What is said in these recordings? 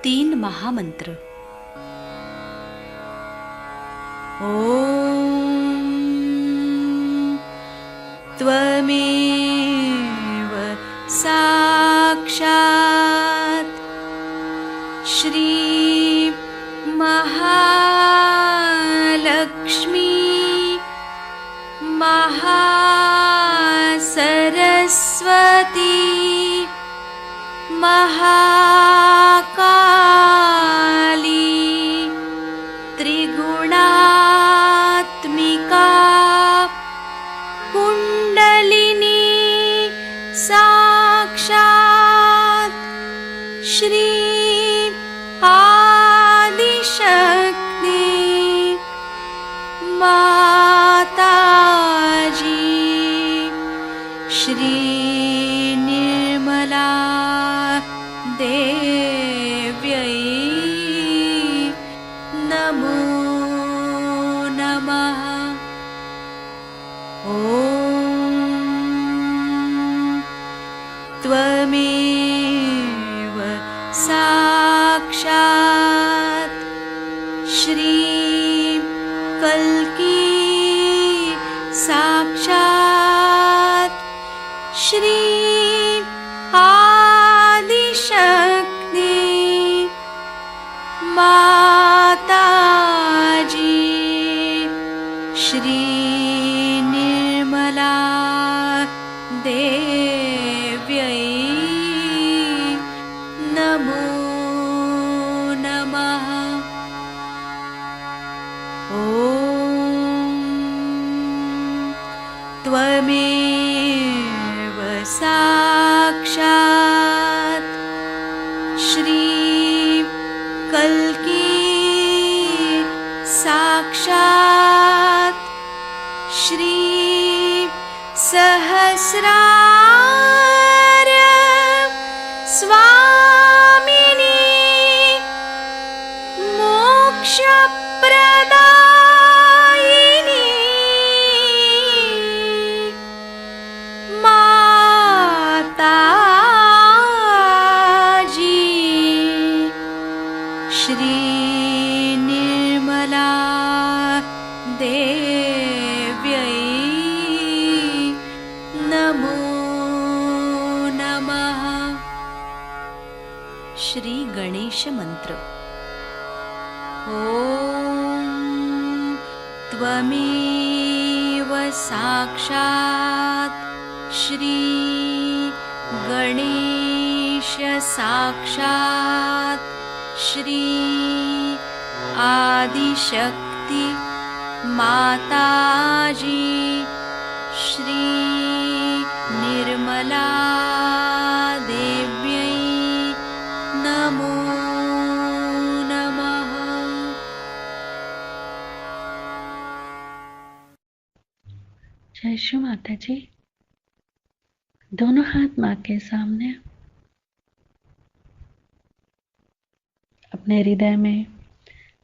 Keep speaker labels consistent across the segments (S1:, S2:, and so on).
S1: 3 महामंत्र। ओम त्वमेव साक्षात् श्री महालक्ष्मी महासरस्वती महाकाली त्रिगुणात्मिका कुंडलिनी साक्षात् श्री आदिशक्ति माताजी श्री निर्मला देव्यै नमो नमः। ॐ त्वमेव साक्षात् श्री कल्की साक्षात् श्री आदिशक्ति माताजी श्री निर्मला देव्यै नमो नमः। ॐ त्वमेव साक्षात् श्री कल्की साक्षात् श्री सहस्रार स्वामिनी मोक्षप्रदायिनी माताजी श्री निर्मला देव्यै नमो नमः। श्री गणेश मंत्र। ओम त्वमेव साक्षात् श्री गणेश साक्षात् श्री आदिशक्ति माताजी श्री निर्मला देव्यै नमो नमः।
S2: जय श्री माता जी। दोनों हाथ माँ के सामने, अपने हृदय में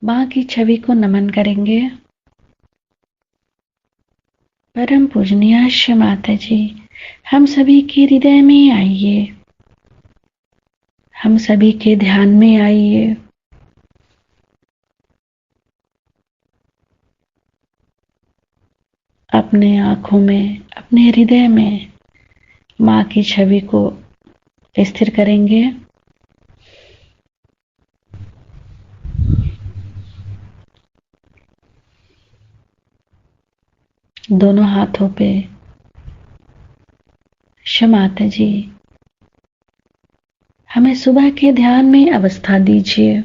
S2: माँ की छवि को नमन करेंगे। परम पूजनीय श्री माता जी, हम सभी के हृदय में आइए, हम सभी के ध्यान में आइए। अपने आँखों में, अपने हृदय में माँ की छवि को स्थिर करेंगे। दोनों हाथों पे श्री माता जी हमें सुबह के ध्यान में अवस्था दीजिए।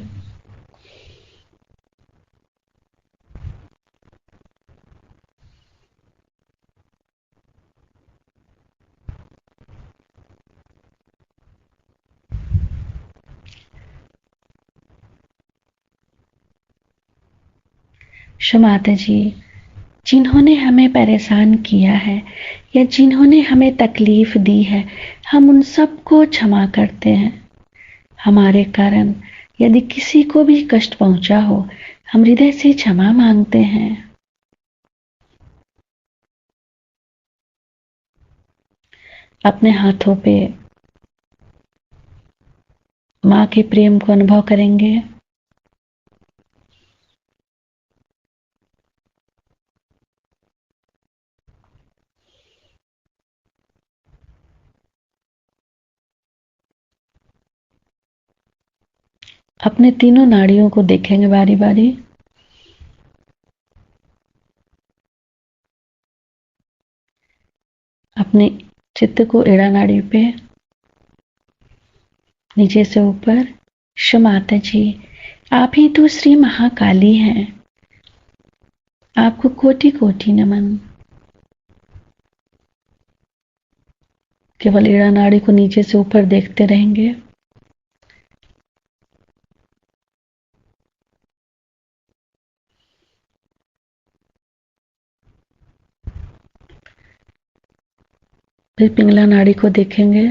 S2: श्री माता जी, जिन्होंने हमें परेशान किया है या जिन्होंने हमें तकलीफ दी है, हम उन सबको क्षमा करते हैं। हमारे कारण यदि किसी को भी कष्ट पहुंचा हो, हम हृदय से क्षमा मांगते हैं। अपने हाथों पे माँ के प्रेम को अनुभव करेंगे। अपने तीनों नाड़ियों को देखेंगे बारी बारी। अपने चित्त को एड़ा नाड़ी पे नीचे से ऊपर। क्षमाता जी, आप ही तो श्री महाकाली हैं, आपको कोटि कोटि नमन। केवल एड़ा नाड़ी को नीचे से ऊपर देखते रहेंगे। फिर पिंगला नाड़ी को देखेंगे।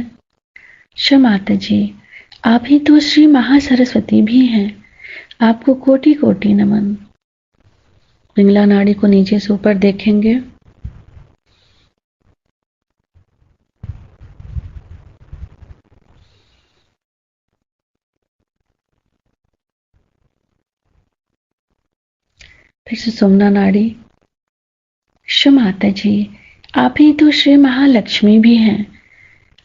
S2: क्षमाता जी, आप ही तो श्री महासरस्वती भी हैं, आपको कोटि कोटि नमन। पिंगला नाड़ी को नीचे से ऊपर देखेंगे। फिर से सुषुम्ना नाड़ी। क्षमाता जी, आप ही तो श्री महालक्ष्मी भी हैं,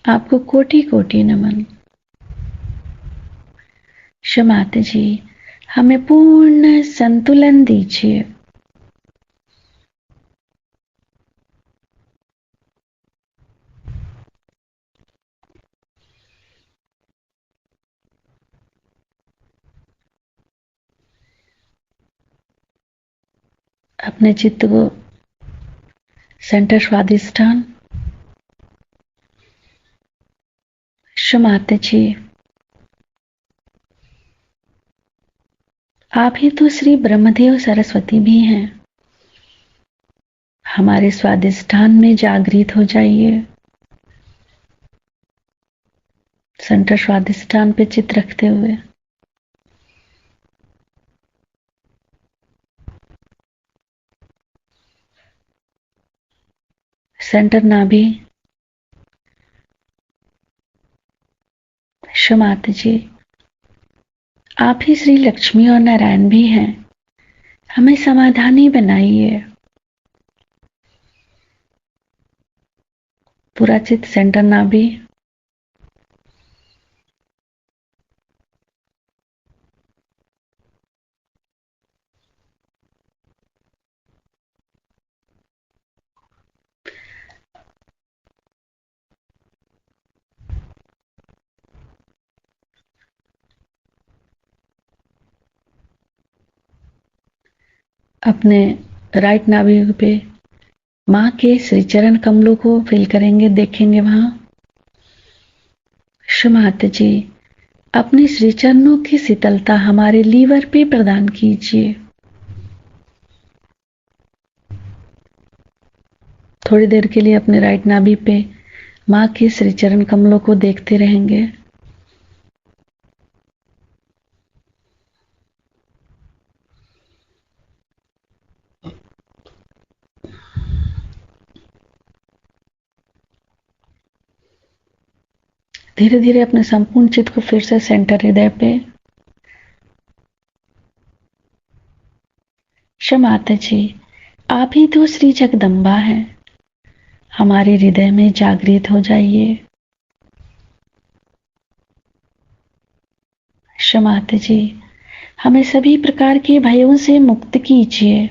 S2: आपको कोटि कोटि नमन। क्षमाता जी, हमें पूर्ण संतुलन दीजिए। अपने चित्त को सेंटर स्वादिष्ठान। क्षमाता जी, आप ही तो श्री ब्रह्मदेव सरस्वती भी हैं, हमारे स्वादिष्ठान में जागृत हो जाइए। सेंटर स्वादिष्ठान पे चित्त रखते हुए सेंटर नाभि। क्षमाता जी, आप ही श्री लक्ष्मी और नारायण भी हैं, हमें समाधानी बनाइए। पूरा चित्त सेंटर नाभि। अपने राइट नाभि पे माँ के श्री चरण कमलों को फील करेंगे, देखेंगे वहां। क्षमाता जी, अपने श्री चरणों की शीतलता हमारे लीवर पे प्रदान कीजिए। थोड़ी देर के लिए अपने राइट नाभि पे माँ के श्री चरण कमलों को देखते रहेंगे। धीरे धीरे अपने संपूर्ण चित्त को फिर से सेंटर हृदय पे। क्षमाता जी, आप ही तो श्री जगदम्बा हैं, हमारे हृदय में जागृत हो जाइए। क्षमाता जी, हमें सभी प्रकार के भयों से मुक्त कीजिए।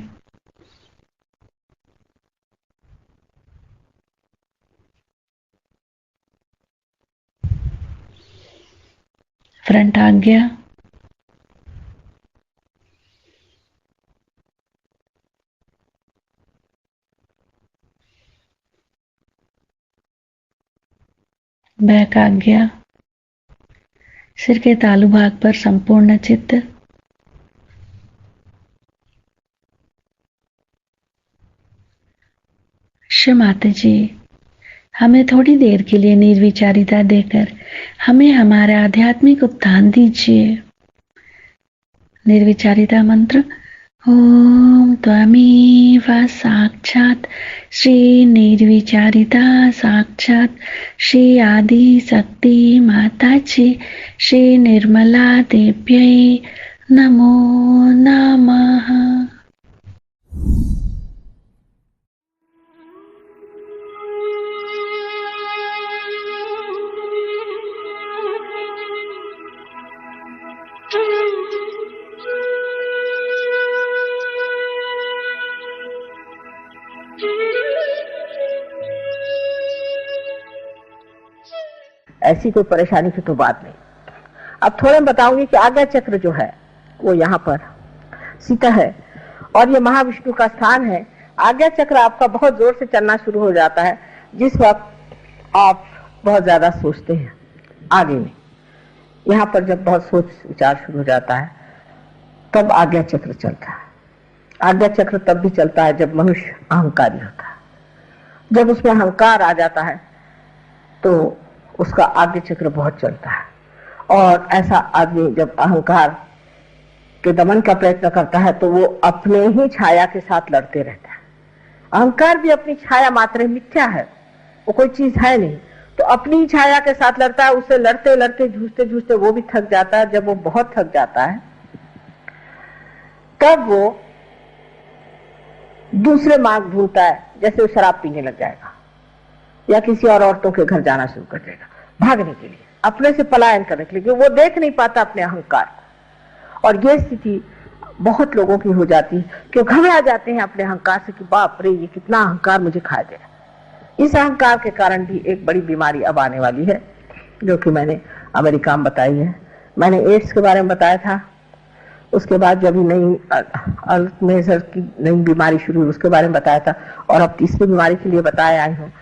S2: फ्रंट आज्ञा। बैक आज्ञा। सिर के तालु भाग पर संपूर्ण चित्त। क्षमाता जी, हमें थोड़ी देर के लिए निर्विचारिता देकर हमें हमारा आध्यात्मिक उत्थान दीजिए। निर्विचारिता मंत्र ओम त्वमेव साक्षात् श्री निर्विचारिता साक्षात् श्री आदि शक्ति माताजी श्री निर्मला देव्यै नमो नमः।
S3: ऐसी कोई परेशानी की तो बात नहीं। अब थोड़े बताऊंगी कि आज्ञा चक्र जो है वो यहाँ पर सीता है और ये महाविष्णु का स्थान है। आज्ञा चक्र आपका बहुत जोर से चलना शुरू हो जाता है जिस वक्त आप बहुत ज्यादा सोचते हैं आगे में। यहाँ पर जब बहुत सोच विचार शुरू हो जाता है तब आज्ञा चक्र चलता है। आज्ञा चक्र तब भी चलता है जब मनुष्य अहंकारी होता है। जब उसमें अहंकार आ जाता है तो उसका आज्ञा चक्र बहुत चलता है। और ऐसा आदमी जब अहंकार के दमन का प्रयत्न करता है तो वो अपने ही छाया के साथ लड़ते रहता है। अहंकार भी अपनी छाया मात्र मिथ्या है, वो कोई चीज है नहीं, तो अपनी छाया के साथ लड़ता है। उससे लड़ते लड़ते झूठते झूठते वो भी थक जाता है। जब वो बहुत थक जाता है तब वो दूसरे मार्ग ढूंढता है, जैसे वो शराब पीने लग जाएगा या किसी और औरतों के घर जाना शुरू कर देगा भागने के लिए, अपने से पलायन करने के लिए। वो देख नहीं पाता अपने अहंकार को। और ये स्थिति बहुत लोगों की हो जाती है कि घबरा जाते हैं अपने अहंकार से कि बाप रे ये कितना अहंकार मुझे खा गया। इस अहंकार के कारण भी एक बड़ी बीमारी अब आने वाली है जो कि मैंने अमेरिका में बताई है। मैंने एड्स के बारे में बताया था, उसके बाद जब नई अल्जाइमर की नई बीमारी शुरू हुई उसके बारे में बताया था, और अब तीसरी बीमारी के लिए बताया आई हूँ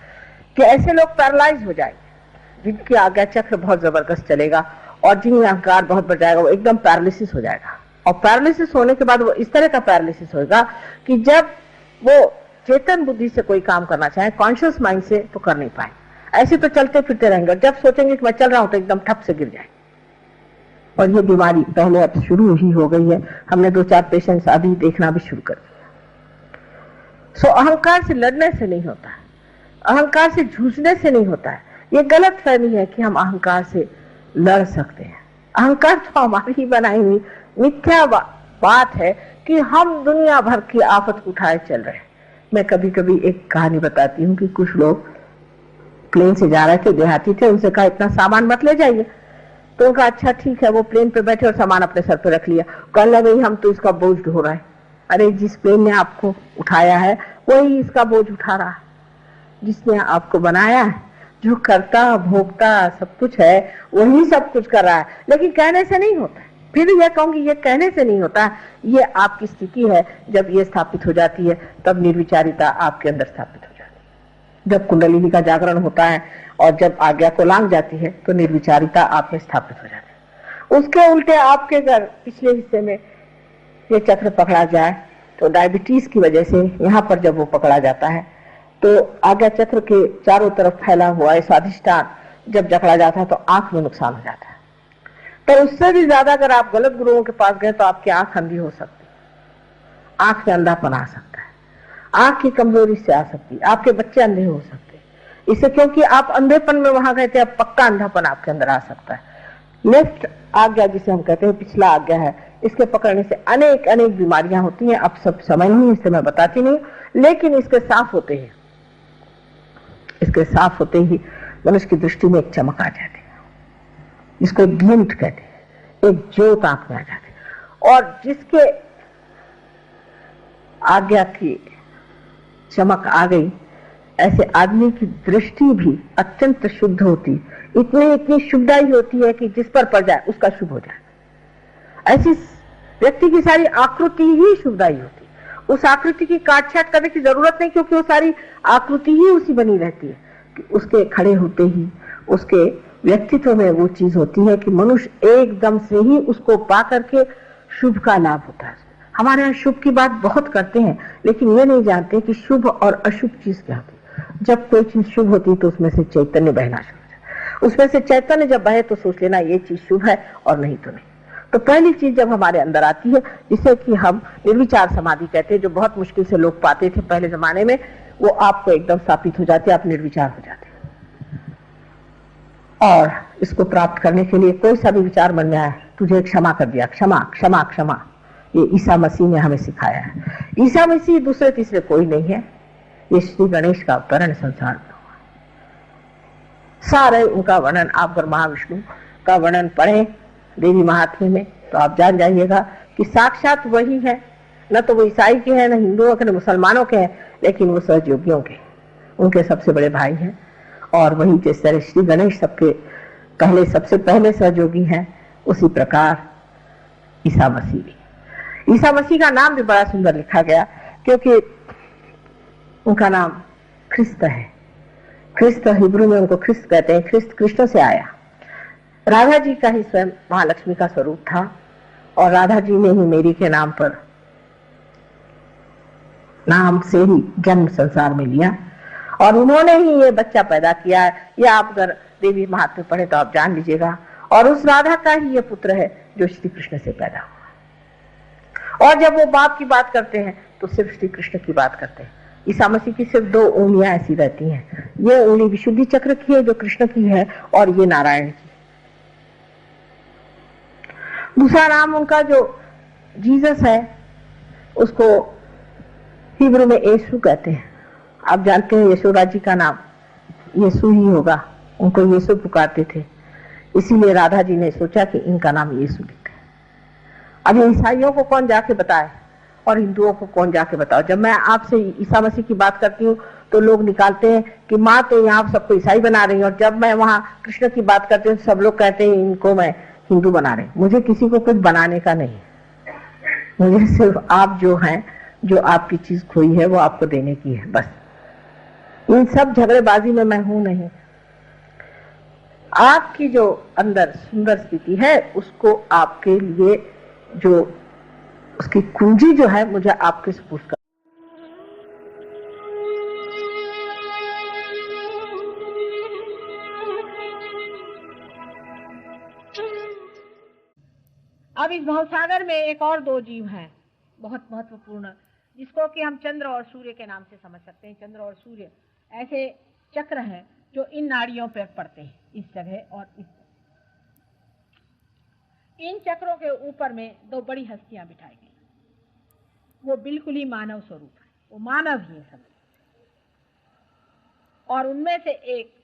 S3: कि ऐसे लोग पैरालाइज हो जाएंगे जिनकी आज्ञा चक्र बहुत जबरदस्त चलेगा और जिनका अहंकार बहुत बढ़ जाएगा, वो एकदम पैरालिसिस हो जाएगा। और पैरालिसिस होने के बाद वो इस तरह का पैरालिसिस होगा कि जब वो चेतन बुद्धि से कोई काम करना चाहे, कॉन्शियस माइंड से, तो कर नहीं पाए। ऐसे तो चलते फिरते रहेंगे, जब सोचेंगे कि मैं चल रहा हूं तो एकदम ठप से गिर जाएंगे। और ये बीमारी पहले अब शुरू ही हो गई है। हमने 2-4 पेशेंट्स अभी देखना भी शुरू कर दिया। सो अहंकार से लड़ने से नहीं होता है, अहंकार से जूझने से नहीं होता है। ये गलत फहमी है कि हम अहंकार से लड़ सकते हैं। अहंकार तो हमारी ही बनाई हुई मिथ्या बात है कि हम दुनिया भर की आफत उठाए चल रहे हैं। मैं कभी कभी एक कहानी बताती हूँ कि कुछ लोग प्लेन से जा रहे थे, देहाती थे, उनसे कहा इतना सामान मत ले जाइए। तो उनका अच्छा ठीक है, वो प्लेन पे बैठे और सामान अपने सर पे रख लिया। कहने लगे हम तो इसका बोझ ढो रहे हैं। अरे जिस प्लेन ने आपको उठाया है वही इसका बोझ उठा रहा है। जिसने आपको बनाया है, जो करता भोगता सब कुछ है, वही सब कुछ कर रहा है। लेकिन कहने से नहीं होता। फिर यह कहूंगी ये कहने से नहीं होता, ये आपकी स्थिति है। जब ये स्थापित हो जाती है तब निर्विचारिता आपके अंदर स्थापित हो जाती है। जब कुंडलिनी का जागरण होता है और जब आज्ञा को लांघ जाती है तो निर्विचारिता आप में स्थापित हो जाती है। उसके उल्टे आपके अगर पिछले हिस्से में ये चक्र पकड़ा जाए तो डायबिटीज की वजह से यहाँ पर जब वो पकड़ा जाता है तो आज्ञा चक्र के चारों तरफ फैला हुआ है स्वादिष्टान जब जकड़ा जाता है तो आंख में नुकसान हो जाता है। तो उससे भी ज्यादा अगर आप गलत गुरुओं के पास गए तो आपकी आंख अंधी हो सकती है, आंख में अंधापन आ सकता है, आंख की कमजोरी से आ सकती है, आपके बच्चे अंधे हो सकते हैं। इससे क्योंकि आप अंधेपन में वहां गए थे, अब पक्का अंधापन आपके अंदर आ सकता है। लेफ्ट आज्ञा जिसे हम कहते हैं पिछला आज्ञा है, इसके पकड़ने से अनेक अनेक बीमारियां होती हैं। अब सब समय नहीं, इससे मैं बताती नहीं, लेकिन इसके साफ होते ही मनुष्य की दृष्टि में एक चमक आ जाती है, जिसको एक ग्लिम्ट कहते हैं, एक ज्योत आंख में आ जाती है। और जिसके आज्ञा की चमक आ गई, ऐसे आदमी की दृष्टि भी अत्यंत शुद्ध होती, इतनी शुभदायी होती है कि जिस पर पड़ जाए उसका शुभ हो जाए। ऐसी व्यक्ति की सारी आकृति ही शुभदायी होती, उस आकृति की काटछाट करने की जरूरत नहीं, क्योंकि वो सारी आकृति ही उसी बनी रहती है। उसके खड़े होते ही उसके व्यक्तित्व में वो चीज होती है कि मनुष्य एकदम से ही उसको पा करके शुभ का लाभ होता है। हमारे यहाँ शुभ की बात बहुत करते हैं, लेकिन ये नहीं जानते कि शुभ और अशुभ चीज क्या होती है। जब कोई चीज शुभ होती है तो उसमें से चैतन्य बहना शुरू हो जाता है। उसमें से चैतन्य जब बहे तो सोच लेना ये चीज शुभ है और नहीं तो नहीं। तो पहली चीज जब हमारे अंदर आती है, जिसे कि हम निर्विचार समाधि कहते हैं, जो बहुत मुश्किल से लोग पाते थे पहले जमाने में, वो आपको एकदम स्थापित हो जाती है, आप निर्विचार हो जाते हैं। और इसको प्राप्त करने के लिए कोई सा भी विचार मन में आया, तुझे क्षमा कर दिया, क्षमा क्षमा क्षमा, ये ईसा मसीह ने हमें सिखाया है। ईसा मसीह दूसरे तीसरे कोई नहीं है, ये श्री गणेश का अवतरण संसार में हुआ। सारे उनका वर्णन आप अगर महाविष्णु का वर्णन पढ़ें देवी महात्म्य में, तो आप जान जाइएगा कि साक्षात वही है। न तो वो ईसाई के हैं, न हिंदुओं के, न मुसलमानों के हैं, लेकिन वो सहयोगियों के, उनके सबसे बड़े भाई हैं। और वही जिस तरह श्री गणेश सबके पहले सबसे पहले सहयोगी हैं, उसी प्रकार ईसा मसीह भी। ईसा मसीह का नाम भी बड़ा सुंदर लिखा गया, क्योंकि उनका नाम ख्रिस्त है। ख्रिस्त हिब्रू में उनको ख्रिस्त कहते हैं, ख्रिस्त कृष्ण से आया। राधा जी का ही स्वयं महालक्ष्मी का स्वरूप था, और राधा जी ने ही मेरी के नाम पर नाम से ही जन्म संसार में लिया, और उन्होंने ही ये बच्चा पैदा किया। ये आप अगर देवी महात्म्य पढ़े तो आप जान लीजिएगा। और उस राधा का ही ये पुत्र है जो श्री कृष्ण से पैदा हुआ। और जब वो बाप की बात करते हैं तो सिर्फ श्री कृष्ण की बात करते हैं। ईसा मसीह की सिर्फ 2 उंगलियां ऐसी रहती हैं, ये उंगली विशुद्धि चक्र की है जो कृष्ण की है, और ये नारायण की। दूसरा नाम उनका जो जीसस है, उसको हिब्रू में यीशु कहते हैं। आप जानते हैं यशोदा जी का नाम यीशु ही होगा, उनको यीशु पुकारते थे, इसीलिए राधा जी ने सोचा कि इनका नाम यीशु लिखते हैं। अब ईसाइयों को कौन जाके बताए और हिंदुओं को कौन जाके बताओ। जब मैं आपसे ईसा मसीह की बात करती हूँ तो लोग निकालते हैं कि माँ तो यहाँ सबको ईसाई बना रही है, और जब मैं वहाँ कृष्ण की बात करती हूँ सब लोग कहते हैं इनको मैं हिंदू बना रहे। मुझे किसी को कुछ बनाने का नहीं, मुझे सिर्फ आप जो हैं, जो आपकी चीज खोई है वो आपको देने की है, बस। इन सब झगड़ेबाजी में मैं हूं नहीं। आपकी जो अंदर सुंदर स्थिति है, उसको आपके लिए जो उसकी कुंजी जो है, मुझे आपके सुपुर्द कर।
S4: अब इस भवसागर में एक और 2 जीव हैं बहुत महत्वपूर्ण, जिसको कि हम चंद्र और सूर्य के नाम से समझ सकते हैं। चंद्र और सूर्य ऐसे चक्र हैं जो इन नाड़ियों पर पड़ते हैं, इस जगह और इस। इन चक्रों के ऊपर में 2 बड़ी हस्तियां बिठाई गई, वो बिल्कुल ही मानव स्वरूप है, वो मानव ही है सब। और उनमें से एक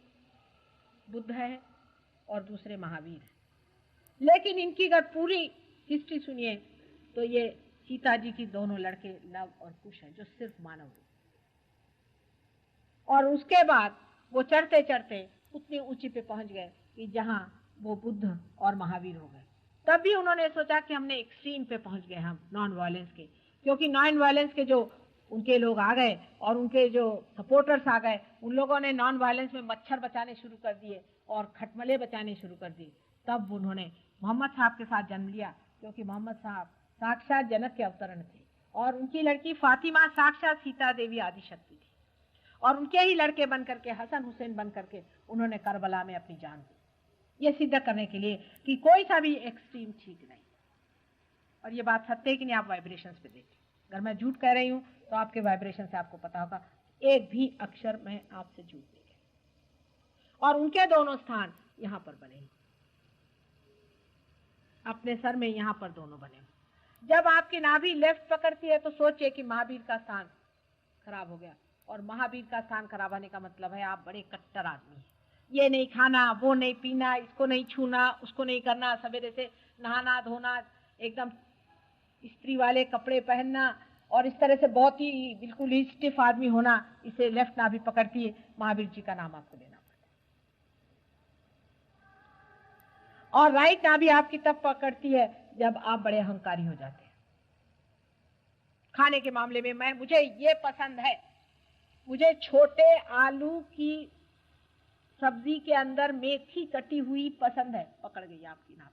S4: बुद्ध है और दूसरे महावीर है। लेकिन इनकी अगर पूरी हिस्ट्री सुनिए तो ये सीता जी की दोनों लड़के लव और कुश हैं, जो सिर्फ मानव है। और उसके बाद वो चढ़ते चढ़ते उतनी ऊंची पे पहुंच गए कि जहां वो बुद्ध और महावीर हो गए। तब भी उन्होंने सोचा कि हमने एक्सट्रीम पे पहुंच गए हम नॉन वायलेंस के, क्योंकि नॉन वायलेंस के जो उनके लोग आ गए और उनके जो सपोर्टर्स आ गए, उन लोगों ने नॉन वायलेंस में मच्छर बचाने शुरू कर दिए और खटमले बचाने शुरू कर दिए। तब उन्होंने मोहम्मद साहब के साथ जन्म लिया, क्योंकि मोहम्मद साहब साक्षात जनक के अवतरण थे और उनकी लड़की फातिमा साक्षात सीता देवी आदिशक्ति थी। और उनके ही लड़के बन करके, हसन हुसैन बन करके उन्होंने करबला में अपनी जान दी, ये सिद्ध करने के लिए कि कोई सा भी एक्सट्रीम ठीक नहीं। और ये बात सत्य है कि नहीं, आप वाइब्रेशंस पे देखिए। अगर मैं झूठ कह रही हूं तो आपके वाइब्रेशन से आपको पता होगा एक भी अक्षर में आपसे झूठ नहीं कह। और उनके दोनों स्थान यहां पर बने, अपने सर में यहां पर दोनों बने। जब आपकी नाभि लेफ्ट पकड़ती है तो सोचिए कि महावीर का स्थान खराब हो गया। और महावीर का स्थान खराब होने का मतलब है आप बड़े कट्टर आदमी हैं। ये नहीं खाना, वो नहीं पीना, इसको नहीं छूना, उसको नहीं करना, सवेरे से नहाना धोना, एकदम स्त्री वाले कपड़े पहनना, और इस तरह से बहुत ही बिल्कुल ही स्टिफ आदमी होना, इसे लेफ्ट नाभि पकड़ती है। महावीर जी का नाम आपको लेना पड़ता है। और राइट नाभि आपकी तब पकड़ती है जब आप बड़े अहंकारी हो जाते हैं। खाने के मामले में मुझे ये पसंद है, मुझे छोटे आलू की सब्जी के अंदर मेथी कटी हुई पसंद है, पकड़ गई आपकी नाभि।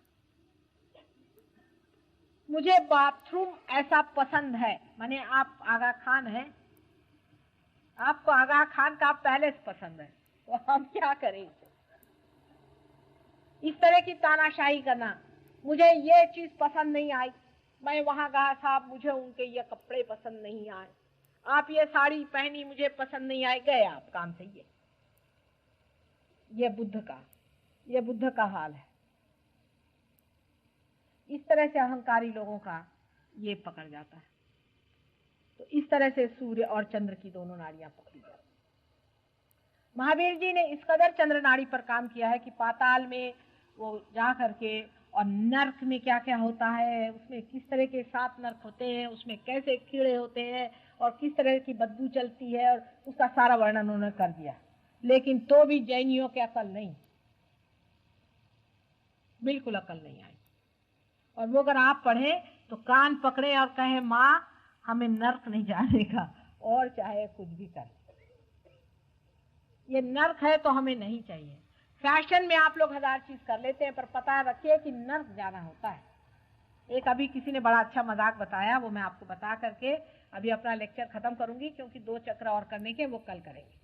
S4: मुझे बाथरूम ऐसा पसंद है, माने आप आगा खान है, आपको आगा खान का पैलेस पसंद है, तो हम क्या करें? इस तरह की तानाशाही करना मुझे ये चीज पसंद नहीं आई, मैं वहां गया साहब, मुझे उनके ये कपड़े पसंद नहीं आए, आप ये साड़ी पहनी मुझे पसंद नहीं आए, गए आप काम से। ये बुद्ध का हाल है। इस तरह से अहंकारी लोगों का ये पकड़ जाता है। तो इस तरह से सूर्य और चंद्र की दोनों नाड़ियां पकड़ी जाती। महावीर जी ने इस कदर चंद्र नाड़ी पर काम किया है कि पाताल में वो जा करके, और नर्क में क्या क्या होता है, उसमें किस तरह के 7 नर्क होते हैं, उसमें कैसे कीड़े होते हैं और किस तरह की बदबू चलती है, और उसका सारा वर्णन उन्होंने कर दिया। लेकिन तो भी जैनियों के अकल नहीं, बिल्कुल अकल नहीं आई। और वो अगर आप पढ़े तो कान पकड़े और कहे माँ हमें नर्क नहीं जाने का, और चाहे कुछ भी कर, ये नर्क है तो हमें नहीं चाहिए। फैशन में आप लोग 1000 चीज कर लेते हैं, पर पता रखिए कि नर्क जाना होता है। एक अभी किसी ने बड़ा अच्छा मजाक बताया, वो मैं आपको बता करके अभी अपना लेक्चर खत्म करूंगी, क्योंकि 2 चक्र और करने के, वो कल करेंगे।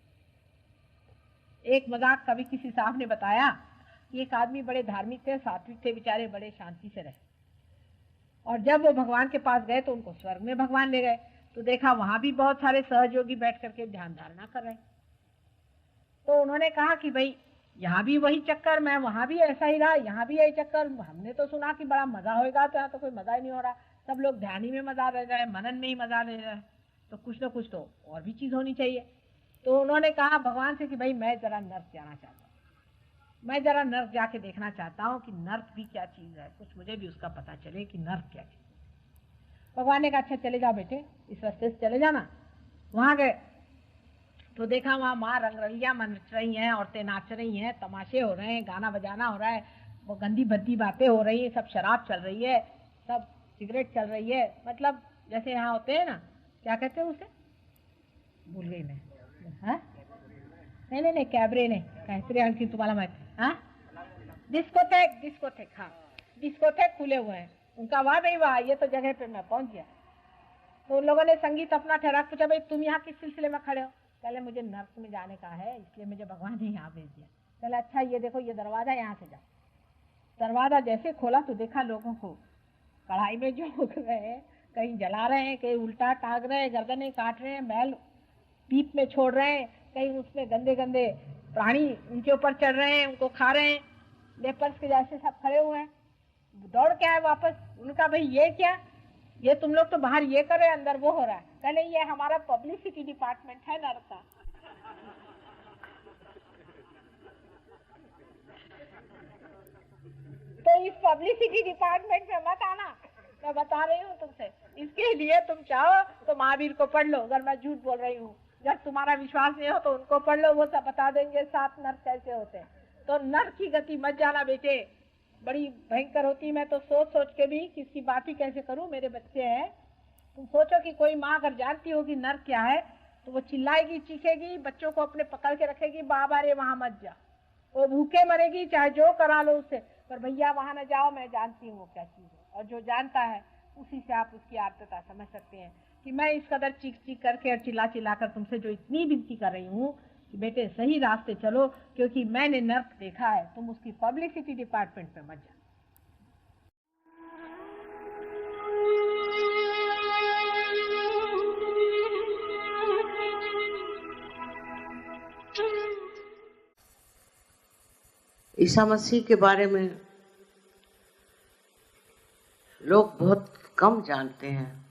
S4: एक मजाक कभी किसी साहब ने बताया कि एक आदमी बड़े धार्मिक थे, सात्विक थे, बेचारे बड़े शांति से रहे, और जब वो भगवान के पास गए तो उनको स्वर्ग में भगवान ले गए। तो देखा वहां भी बहुत सारे सहयोगी बैठ करके ध्यान धारणा कर रहे। तो उन्होंने कहा कि भाई यहाँ भी वही चक्कर, मैं वहां भी ऐसा ही रहा, यहाँ भी यही चक्कर, हमने तो सुना कि बड़ा मजा होगा, तो यहाँ तो कोई मजा ही नहीं हो रहा, सब लोग ध्यान ही में मजा ले रहे हैं, मनन में ही मजा ले रहे हैं, तो कुछ ना कुछ तो और भी चीज होनी चाहिए। तो उन्होंने कहा भगवान से कि भाई मैं जरा नर्क जाना चाहता हूँ, मैं जरा नर्क जाके देखना चाहता हूँ कि नर्क भी क्या चीज है, कुछ मुझे भी उसका पता चले कि नर्क क्या चीज। भगवान ने कहा अच्छा चले जाओ बेटे, इस रास्ते से चले जाना। वहां गए तो देखा वहां माँ रंगरलियां नच रही हैं, औरतें नाच रही हैं, तमाशे हो रहे हैं, गाना बजाना हो रहा है, वो गंदी भद्दी बातें हो रही हैं, सब शराब चल रही है, सब सिगरेट चल रही है, मतलब जैसे यहाँ होते हैं ना, क्या कहते हैं उसे, भूल गई मैं, हाँ नहीं कैबरे ने कहते आणखी तुम्हाला माहिती, हाँ डिस्कोथेक, हाँ डिस्कोथेक खुले हुए हैं उनका। वाह भाई वाह, ये तो जगह पे मैं पहुंच गया। तो उन लोगों ने संगीत अपना ठहरा, पूछा भाई तुम यहाँ किस सिलसिले में खड़े हो? पहले मुझे नर्क में जाने का है, इसलिए मुझे भगवान ने यहाँ भेज दिया। पहले अच्छा ये देखो ये दरवाजा, यहाँ से जाओ। दरवाजा जैसे खोला तो देखा लोगों को कढ़ाई में झोंक रहे हैं, कहीं जला रहे हैं, कहीं उल्टा टांग रहे हैं, गर्दनें काट रहे हैं, मैल पीप में छोड़ रहे हैं, कहीं उसमें गंदे गंदे प्राणी उनके ऊपर चढ़ रहे हैं, उनको खा रहे हैं, लेपर्स के जैसे सब खड़े हुए हैं। दौड़ के आए वापस, उनका भाई ये क्या, ये तुम लोग तो बाहर ये कर रहे हैं, अंदर वो हो रहा है। कहले ये हमारा पब्लिसिटी डिपार्टमेंट है नर्क का। तो इस पब्लिसिटी डिपार्टमेंट में मत आना, मैं बता रही हूँ तुमसे। इसके लिए तुम चाहो तो महावीर को पढ़ लो, अगर मैं झूठ बोल रही हूँ। जब तुम्हारा विश्वास नहीं हो तो उनको पढ़ लो, वो सब बता देंगे 7 नर्क कैसे होते हैं। तो नर्क की गति मत जाना बेटे, बड़ी भयंकर होती। मैं तो सोच सोच के भी किसकी बात ही कैसे करूं, मेरे बच्चे हैं। तुम सोचो कि कोई माँ अगर जानती होगी नर्क क्या है तो वो चिल्लाएगी, चीखेगी, बच्चों को अपने पकड़ के रखेगी, बाबा रे वहां मत जा। वो भूखे मरेगी चाहे जो करा लो उससे, पर भैया वहां न जाओ, मैं जानती हूँ वो क्या चीज है। और जो जानता है उसी से आप उसकी आर्तता समझ सकते हैं कि मैं इस कदर चीख चीख करके और चिल्ला चिल्ला कर तुमसे जो इतनी विनती कर रही हूँ कि बेटे सही रास्ते चलो, क्योंकि मैंने नर्क देखा है, तुम उसकी पब्लिसिटी डिपार्टमेंट पे मत जाओ।
S5: ईसा मसीह के बारे में लोग बहुत कम जानते हैं,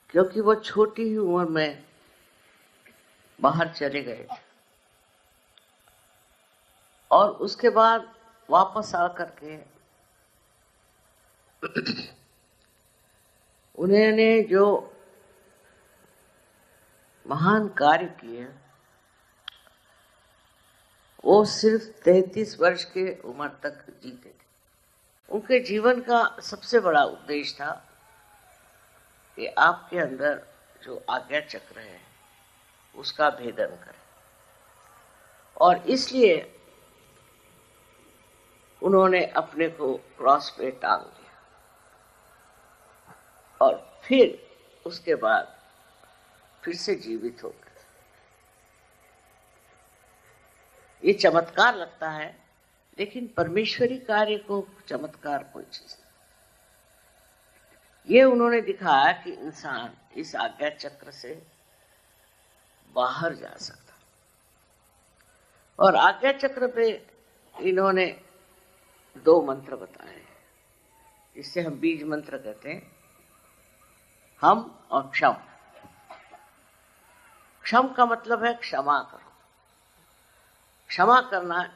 S5: क्योंकि वो छोटी ही उम्र में बाहर चले गए और उसके बाद वापस आकर के उन्होंने जो महान कार्य किए वो सिर्फ 33 वर्ष के उम्र तक जीते थे। उनके जीवन का सबसे बड़ा उद्देश्य था कि आपके अंदर जो आज्ञा चक्र है उसका भेदन करें, और इसलिए उन्होंने अपने को क्रॉस पे टांग दिया और फिर उसके बाद फिर से जीवित हो गए। ये चमत्कार लगता है, लेकिन परमेश्वरी कार्य को चमत्कार कोई चीज नहीं। ये उन्होंने दिखाया कि इंसान इस आज्ञा चक्र से बाहर जा सकता। और आज्ञा चक्र पे इन्होंने 2 मंत्र बताए, जिससे हम बीज मंत्र कहते हैं, हम और क्षम। क्षम का मतलब है क्षमा करो। क्षमा करना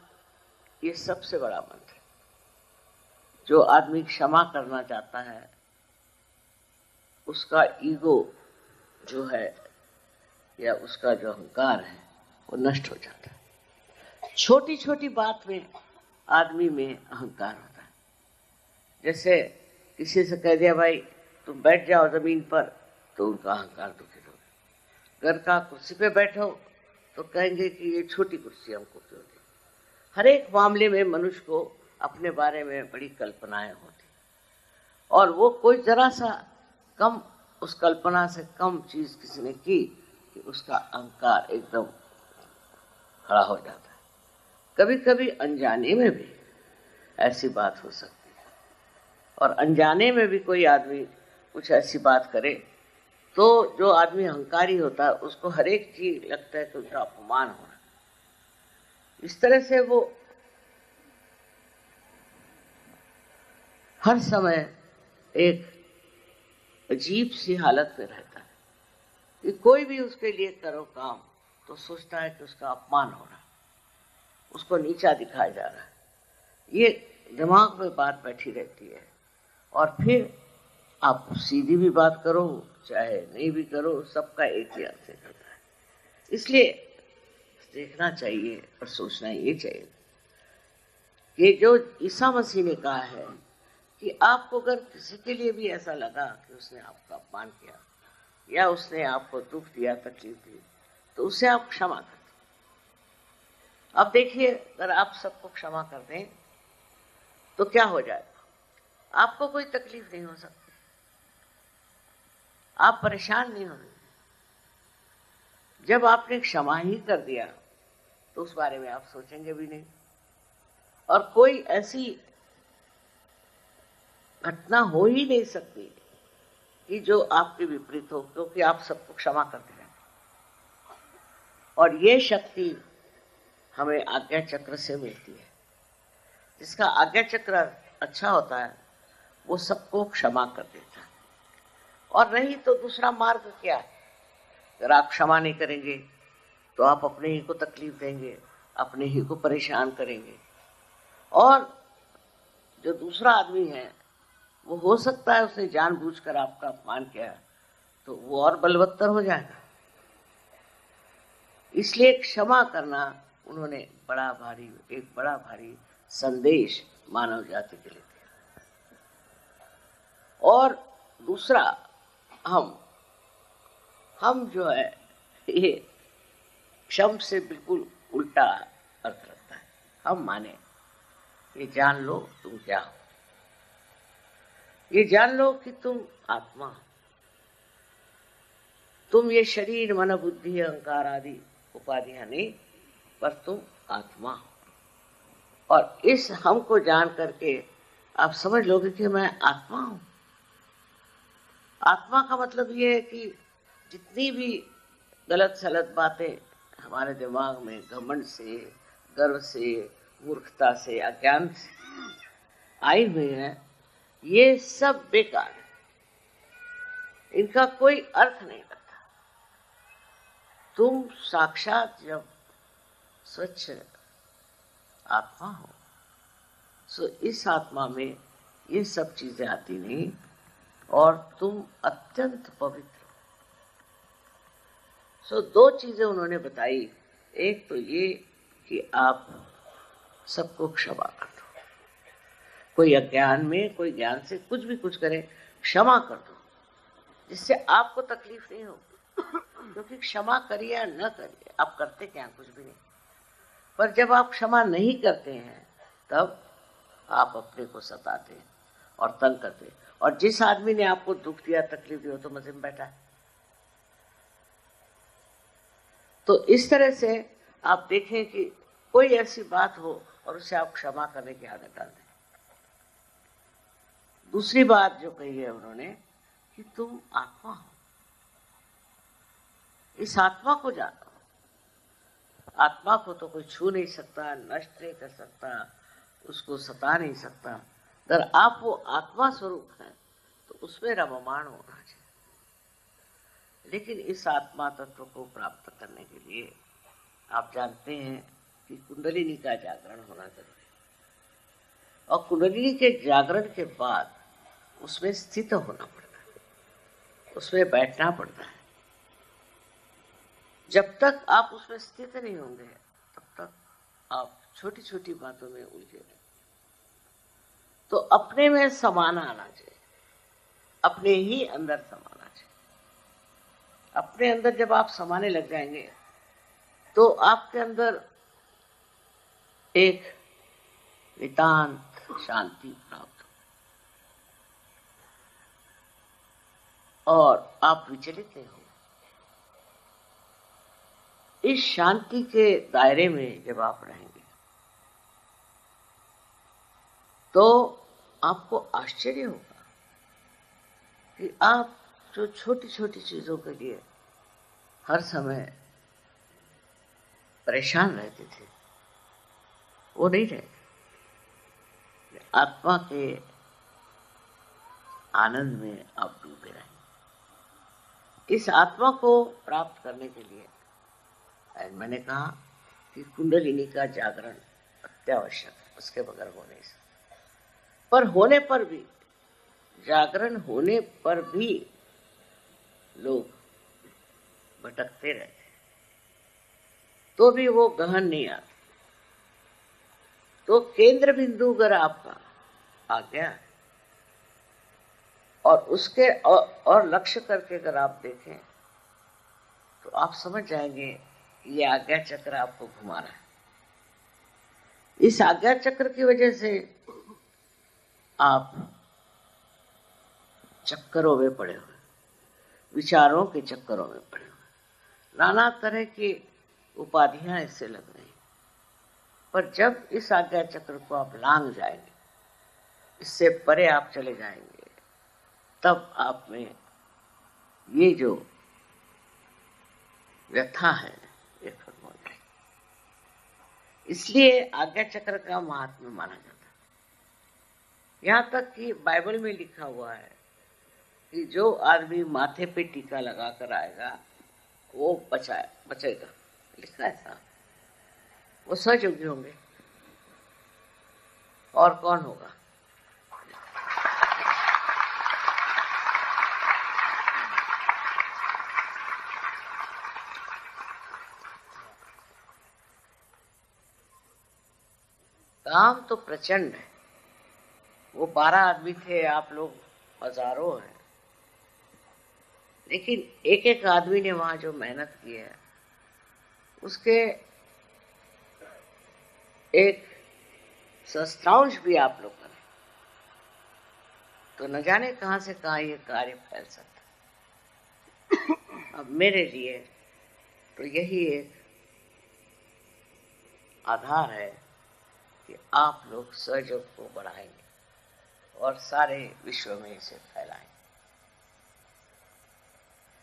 S5: ये सबसे बड़ा मंत्र है। जो आदमी क्षमा करना चाहता है उसका ईगो जो है या उसका जो अहंकार है वो नष्ट हो जाता है। छोटी छोटी बात में आदमी में अहंकार होता है। जैसे किसी से कह दिया भाई तुम बैठ जाओ जमीन पर, तो उनका अहंकार दुखित होगा। घर का कुर्सी पे बैठो तो कहेंगे कि ये छोटी कुर्सी हमको क्यों दी। हर एक मामले में मनुष्य को अपने बारे में बड़ी कल्पनाएं होती, और वो कोई जरा सा कम, उस कल्पना से कम चीज किसी ने की कि उसका अहंकार एकदम खड़ा हो जाता है। कभी कभी अनजाने में भी ऐसी बात हो सकती है, और अनजाने में भी कोई आदमी कुछ ऐसी बात करे तो जो आदमी अहंकारी होता है उसको हर एक चीज लगता है कि उसका अपमान हो रहा है। इस तरह से वो हर समय एक अजीब सी हालत में रहता है कि कोई भी उसके लिए करो काम तो सोचता है कि उसका अपमान हो रहा है, उसको नीचा दिखाया जा रहा है। ये दिमाग में बात बैठी रहती है। और फिर आप सीधी भी बात करो चाहे नहीं भी करो, सबका एक ही अर्थ करता है। इसलिए देखना चाहिए और सोचना ये चाहिए कि जो ईसा मसीह ने कहा है कि आपको अगर किसी के लिए भी ऐसा लगा कि उसने आपका अपमान किया या उसने आपको दुख दिया, तकलीफ दी, तो उसे आप क्षमा कर दो। अब देखिए, अगर आप सबको क्षमा कर दें तो क्या हो जाएगा? आपको कोई तकलीफ नहीं हो सकती, आप परेशान नहीं होंगे। जब आपने क्षमा ही कर दिया तो उस बारे में आप सोचेंगे भी नहीं, और कोई ऐसी घटना हो ही नहीं सकती कि जो आपके विपरीत हो, क्योंकि आप सबको क्षमा करते हैं। और ये शक्ति हमें आज्ञा चक्र से मिलती है। जिसका आज्ञा चक्र अच्छा होता है वो सबको क्षमा कर देता है। और नहीं तो दूसरा मार्ग क्या है? अगर आप क्षमा नहीं करेंगे तो आप अपने ही को तकलीफ देंगे, अपने ही को परेशान करेंगे, और जो दूसरा आदमी है वो हो सकता है उसने जानबूझकर आपका अपमान किया तो वो और बलवत्तर हो जाएगा। इसलिए क्षमा करना उन्होंने एक बड़ा भारी संदेश मानव जाति के लिए दिया। और दूसरा, हम जो है ये क्षम से बिल्कुल उल्टा अर्थ रखता है। हम माने ये जान लो तुम क्या हो, ये जान लो कि तुम आत्मा हो, तुम ये शरीर मन बुद्धि अहंकार आदि उपाधियां नहीं, पर तुम आत्मा हो। और इस हम को जान करके आप समझ लोगे कि मैं आत्मा हूं। आत्मा का मतलब ये है कि जितनी भी गलत सलत बातें हमारे दिमाग में घमंड से, गर्व से, मूर्खता से, अज्ञान से आई हुई है, ये सब बेकार है, इनका कोई अर्थ नहीं लगता। तुम साक्षात जब स्वच्छ आत्मा हो, सो इस आत्मा में ये सब चीजें आती नहीं, और तुम अत्यंत पवित्र हो। सो 2 चीजें उन्होंने बताई। एक तो ये कि आप सबको क्षमा कर दो। कोई अज्ञान में, कोई ज्ञान से कुछ भी कुछ करे, क्षमा कर दो, जिससे आपको तकलीफ नहीं होगी। क्योंकि क्षमा करिए या न करिए, आप करते क्या? कुछ भी नहीं। पर जब आप क्षमा नहीं करते हैं तब आप अपने को सताते हैं और तंग करते हैं। और जिस आदमी ने आपको दुख दिया, तकलीफ दी, हो तो मजे में बैठा है। तो इस तरह से आप देखें कि कोई ऐसी बात हो और उसे आप क्षमा करने की आदत डाल दें। दूसरी बात जो कही है उन्होंने कि तुम आत्मा हो, इस आत्मा को जानो। आत्मा को तो कोई छू नहीं सकता, नष्ट नहीं कर सकता, उसको सता नहीं सकता। अगर आप वो आत्मा स्वरूप है तो उसमें रममाण होना चाहिए। लेकिन इस आत्मा तत्व को प्राप्त करने के लिए आप जानते हैं कि कुंडलिनी का जागरण होना जरूरी है, और कुंडलिनी के जागरण के बाद उसमें स्थित होना पड़ता है, उसमें बैठना पड़ता है। जब तक आप उसमें स्थित नहीं होंगे तब तक आप छोटी छोटी बातों में उलझे रहेंगे। तो अपने में समाना आना चाहिए, अपने ही अंदर समाना चाहिए। अपने अंदर जब आप समाने लग जाएंगे तो आपके अंदर एक नितांत शांति प्राप्त हो और आप विचलित नहीं हो। इस शांति के दायरे में जब आप रहेंगे तो आपको आश्चर्य होगा कि आप जो छोटी छोटी चीजों के लिए हर समय परेशान रहते थे वो नहीं रहे। आत्मा के आनंद में आप डूबे रहेंगे। इस आत्मा को प्राप्त करने के लिए मैंने कहा कि कुंडलिनी का जागरण अत्यावश्यक है, उसके बगैर हो नहीं सकता। पर होने पर भी, जागरण होने पर भी लोग भटकते रहते, तो भी वो गहन नहीं आता। तो केंद्र बिंदु अगर आपका आ गया है और उसके और लक्ष्य करके अगर आप देखें तो आप समझ जाएंगे ये आज्ञा चक्र आपको घुमा रहा है। इस आज्ञा चक्र की वजह से आप चक्करों में पड़े हुए, विचारों के चक्करों में पड़े हुए, नाना तरह की उपाधियां इससे लग रही। पर जब इस आज्ञा चक्र को आप लांघ जाएंगे, इससे परे आप चले जाएंगे, तब आप में ये जो व्यथा है ये खत्म हो जाएगी। इसलिए आज्ञा चक्र का महात्म्य माना जाता है। यहाँ तक कि बाइबल में लिखा हुआ है कि जो आदमी माथे पे टीका लगा कर आएगा वो बचेगा। लिखा है साहब, वो सहयोगी होंगे। और कौन होगा? काम तो प्रचंड है। वो 12 आदमी थे, आप लोग हजारों हैं, लेकिन एक एक आदमी ने वहां जो मेहनत की है उसके एक सहस्त्रांश भी आप लोग करें तो न जाने कहां से कहां ये कार्य फैल सकता। अब मेरे लिए तो यही एक आधार है कि आप लोग सहयोग को बढ़ाएंगे और सारे विश्व में इसे फैलाएंगे।